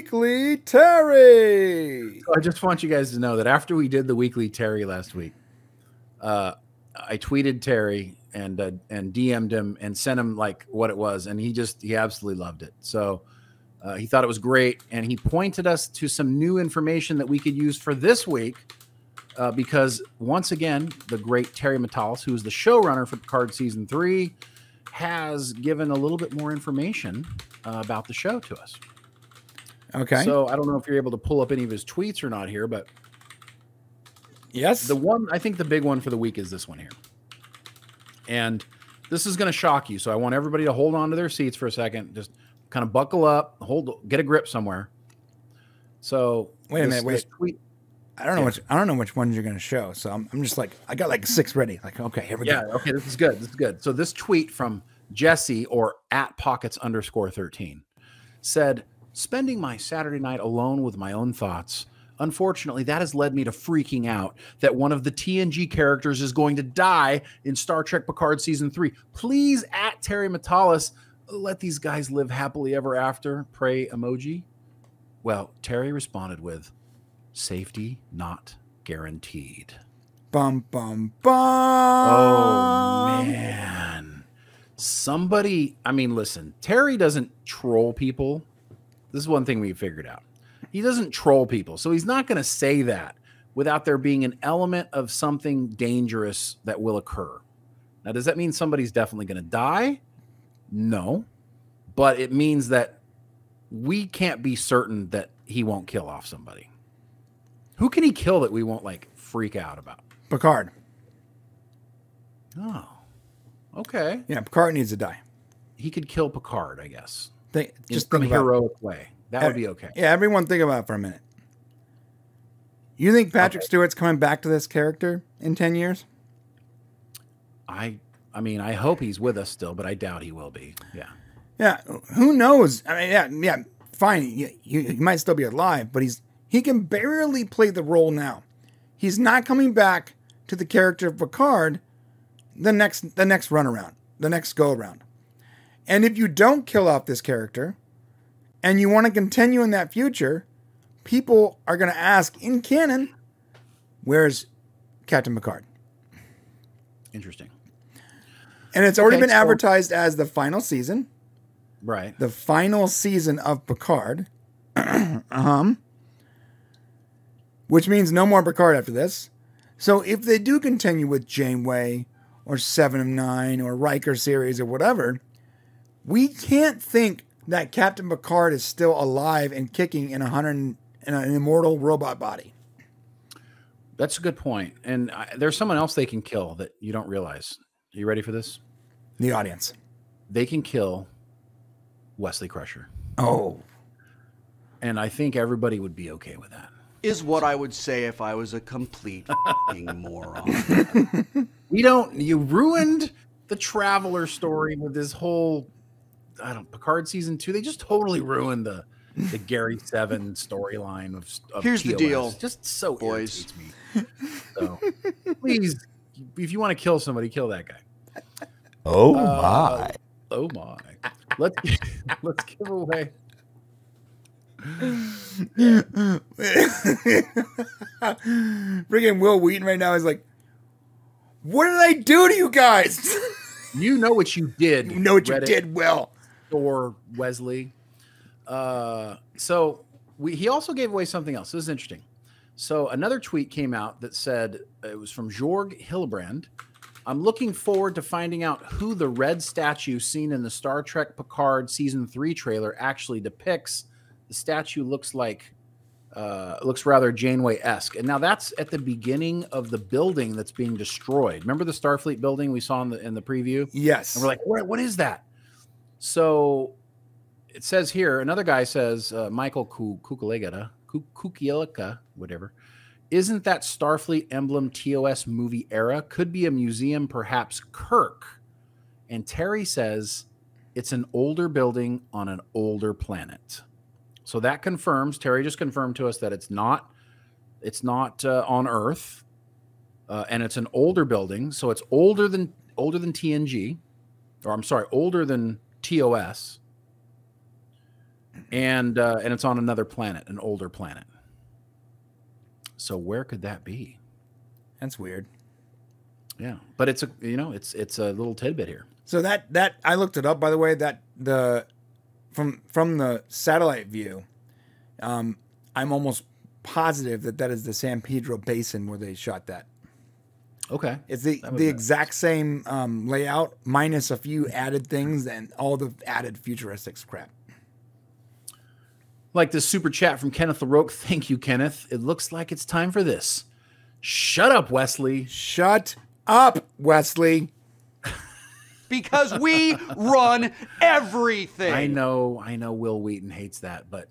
Weekly Terry. I just want you guys to know that after we did the Weekly Terry last week, I tweeted Terry and DM'd him and sent him like what it was, and he absolutely loved it. So he thought it was great, and he pointed us to some new information that we could use for this week, because once again, the great Terry Matalas, who is the showrunner for Picard Season 3, has given a little bit more information about the show to us. Okay. So I don't know if you're able to pull up any of his tweets or not here, but yes, I think the big one for the week is this one here. And this is going to shock you. So I want everybody to hold on to their seats for a second. Just kind of buckle up, get a grip somewhere. So wait a minute. Tweet, I don't know which ones you're going to show. So I'm just like, I got like 6 ready. Like, okay, here we go. Yeah. Okay. This is good. So this tweet from Jesse, or @pockets_13, said, "Spending my Saturday night alone with my own thoughts. Unfortunately, that has led me to freaking out that one of the TNG characters is going to die in Star Trek Picard Season 3. Please, @Terry Matalas, let these guys live happily ever after. Pray emoji." Well, Terry responded with, "Safety not guaranteed." Bum, bum, bum. Oh, man. Listen, Terry doesn't troll people. This is one thing we figured out. He doesn't troll people. So he's not going to say that without there being an element of something dangerous that will occur. Now, does that mean somebody's definitely going to die? No. But it means that we can't be certain that he won't kill off somebody. Who can he kill that we won't like freak out about? Picard. Oh, okay. Yeah, Picard needs to die. He could kill Picard, I guess. Just in think a about heroic way. That would be okay. Yeah, everyone think about it for a minute. You think Patrick Stewart's coming back to this character in 10 years? I hope he's with us still, but I doubt he will be. Yeah. Yeah, who knows? I mean, yeah, fine. He might still be alive, but he can barely play the role now. He's not coming back to the character of Picard the next run around, the next go around. And if you don't kill off this character and you want to continue in that future, people are going to ask in canon, where's Captain Picard? Interesting. And it's already been advertised as the final season. Right. The final season of Picard. Which means no more Picard after this. So if they do continue with Janeway or 7 of 9 or Riker series or whatever, we can't think that Captain Picard is still alive and kicking in an immortal robot body. That's a good point. And there's someone else they can kill that you don't realize. Are you ready for this? The audience. They can kill Wesley Crusher. Oh. And I think everybody would be okay with that. Is what I would say if I was a complete moron. You ruined the Traveler story with this whole, Picard Season 2. They just totally ruined the Gary 7 storyline of Here's TOS. the deal, just so boys. Irritates me. So please, if you want to kill somebody, kill that guy. Oh my. Oh my. Let's give away. Friggin' Will Wheaton right now is like, what did I do to you guys? You know what you did. You know what you Reddit did, Will. Or Wesley. So he also gave away something else. This is interesting. So another tweet came out that said, it was from Jorg Hillebrand. "I'm looking forward to finding out who the red statue seen in the Star Trek Picard Season 3 trailer actually depicts. The statue looks rather Janeway-esque." And now that's at the beginning of the building that's being destroyed. Remember the Starfleet building we saw in the preview? Yes. And we're like, what is that? So it says here, another guy says, Michael Kukielika, whatever. "Isn't that Starfleet emblem TOS movie era? Could be a museum, perhaps Kirk." And Terry says, it's an older building on an older planet. So that confirms, Terry just confirmed to us that it's not on Earth, and it's an older building. So it's older than TNG, or I'm sorry, older than TOS. and it's on another planet, an older planet. So where could that be? That's weird. Yeah, but it's a it's a little tidbit here. So that I looked it up, by the way. That from the satellite view, I'm almost positive that is the San Pedro Basin where they shot that. Okay, It's the exact same layout minus a few added things and all the added futuristic crap. Like this super chat from Kenneth LaRoque. Thank you, Kenneth. It looks like it's time for this. Shut up, Wesley. Shut up, Wesley. Because we run everything. I know Will Wheaton hates that, but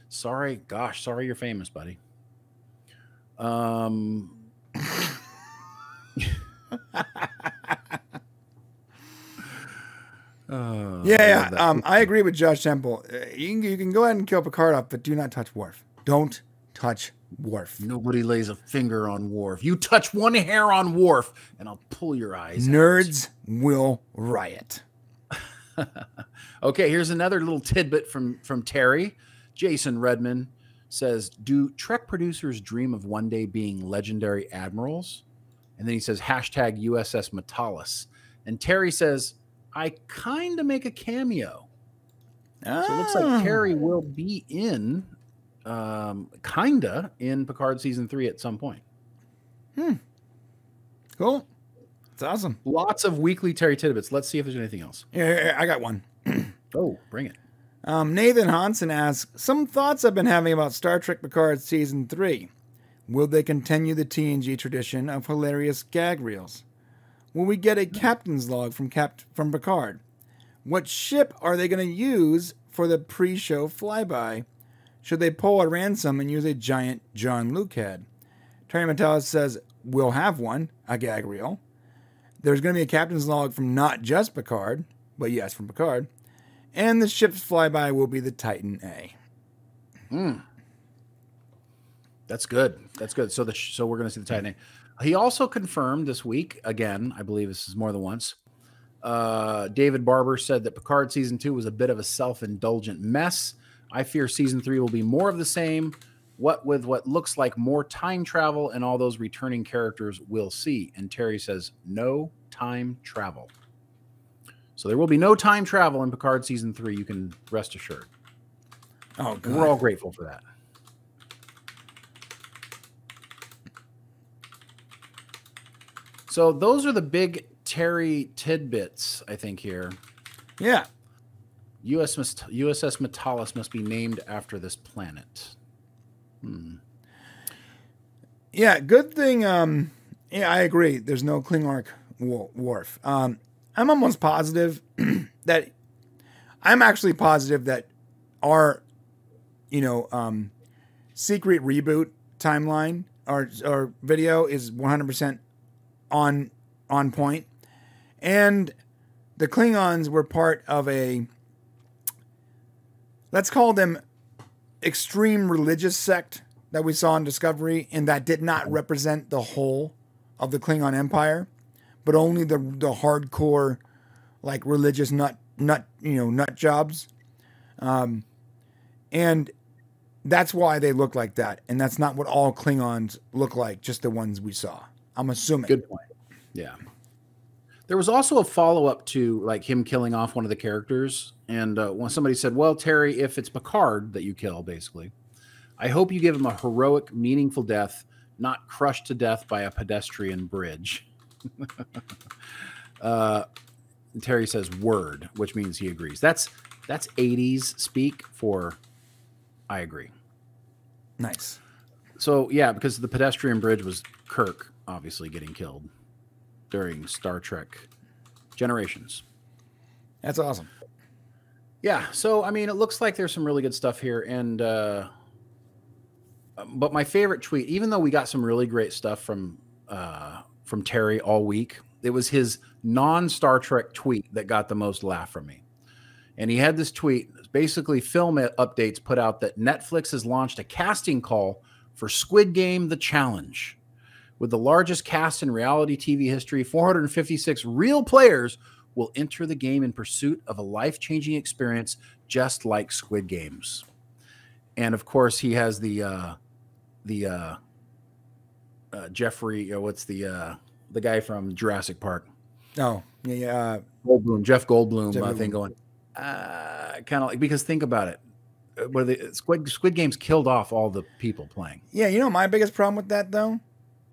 sorry you're famous, buddy. I agree with Josh Temple. You can go ahead and kill Picard off, but do not touch Worf. Don't touch Worf. Nobody lays a finger on Worf. You touch one hair on Worf, and I'll pull your eyes out. Nerds will riot. Okay, here's another little tidbit from Terry. Jason Redman says, do Trek producers dream of one day being legendary admirals? And then he says, hashtag USS Matalas. And Terry says, I kind of make a cameo. So it looks like Terry will be in, in Picard Season 3 at some point. Cool. It's awesome. Lots of weekly Terry tidbits. Let's see if there's anything else. Yeah, I got one. Oh, bring it. Nathan Hansen asks, some thoughts I've been having about Star Trek Picard Season 3. Will they continue the TNG tradition of hilarious gag reels? Will we get a captain's log from Picard? What ship are they going to use for the pre-show flyby? Should they pull a ransom and use a giant Jean-Luc head? Terry Matalas says, we'll have one, a gag reel. There's going to be a captain's log from not just Picard, but yes, from Picard. And the ship's flyby will be the Titan A. That's good. That's good. So we're going to see the Titan A. He also confirmed this week, again, I believe this is more than once, David Barber said that Picard Season 2 was a bit of a self-indulgent mess. I fear Season 3 will be more of the same, with what looks like more time travel and all those returning characters we'll see. And Terry says, no time travel. So there will be no time travel in Picard Season 3. You can rest assured. Oh, God. And we're all grateful for that. So those are the big Terry tidbits, I think, here. Yeah. USS Matalas must be named after this planet. Yeah, good thing. Yeah, I agree. There's no Klingon Worf. I'm almost positive that our, secret reboot timeline or video is 100% on point, and the Klingons were part of a, let's call them, extreme religious sect that we saw in Discovery, and that did not represent the whole of the Klingon Empire, but only the hardcore, like, religious nut jobs, and that's why they look like that, and that's not what all Klingons look like, just the ones we saw. I'm assuming. Good point. Yeah. There was also a follow-up to like him killing off one of the characters. And when somebody said, well, Terry, if it's Picard that you kill, basically, I hope you give him a heroic, meaningful death, not crushed to death by a pedestrian bridge. Terry says word, which means he agrees. That's 80s speak for I agree. Nice. So, yeah, because the pedestrian bridge was Kirk obviously getting killed during Star Trek Generations. That's awesome. Yeah, so, I mean, it looks like there's some really good stuff here. And, but my favorite tweet, even though we got some really great stuff from Terry all week, it was his non-Star Trek tweet that got the most laugh from me. And he had this tweet, basically film updates put out that Netflix has launched a casting call for Squid Game: The Challenge. With the largest cast in reality TV history, 456 real players will enter the game in pursuit of a life-changing experience just like Squid Games. And of course, he has the Jeffrey, what's the guy from Jurassic Park? Oh, yeah. Goldblum, Jeff Goldblum thing going. Kind of like, because think about it. Where the Squid Games killed off all the people playing. Yeah, you know my biggest problem with that though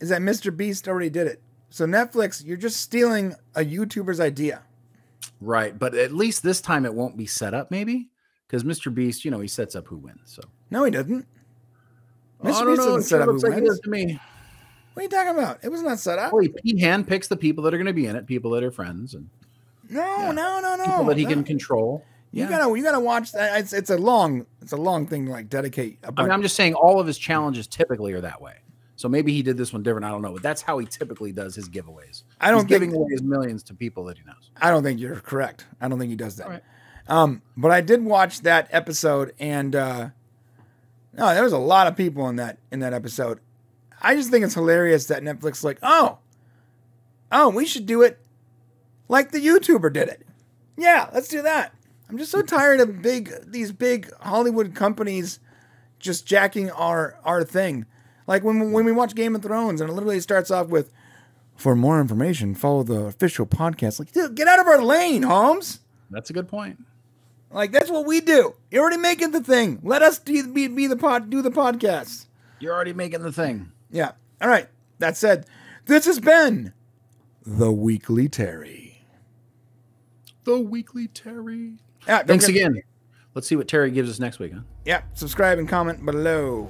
is that Mr. Beast already did it. So Netflix, you're just stealing a YouTuber's idea. Right, but at least this time it won't be set up, maybe, because Mr. Beast, you know, he sets up who wins. So no, he doesn't. Mr. I don't Beast know. doesn't set up who Like wins. to me. What are you talking about? It was not set up. Well, he handpicks the people that are going to be in it, people that are friends, and No. people that he can control. You gotta watch that. It's a long thing to like dedicate. I mean, I'm just saying all of his challenges typically are that way. So maybe he did this one different. I don't know, but that's how he typically does his giveaways. He's giving away his millions to people that he knows. I don't think you're correct. I don't think he does that. All right. But I did watch that episode, and no, there was a lot of people in that episode. I just think it's hilarious that Netflix like, oh, we should do it like the YouTuber did it. Yeah, let's do that. I'm just so tired of these big Hollywood companies just jacking our thing. Like when we watch Game of Thrones and it literally starts off with, for more information, follow the official podcast. Like, dude, get out of our lane, Holmes. That's a good point. Like, that's what we do. You're already making the thing. Let us do the podcast. You're already making the thing. Yeah. All right. That said, this has been the Weekly Terry. The Weekly Terry. Yeah, Thanks again. Let's see what Terry gives us next week, huh? Yeah. Subscribe and comment below.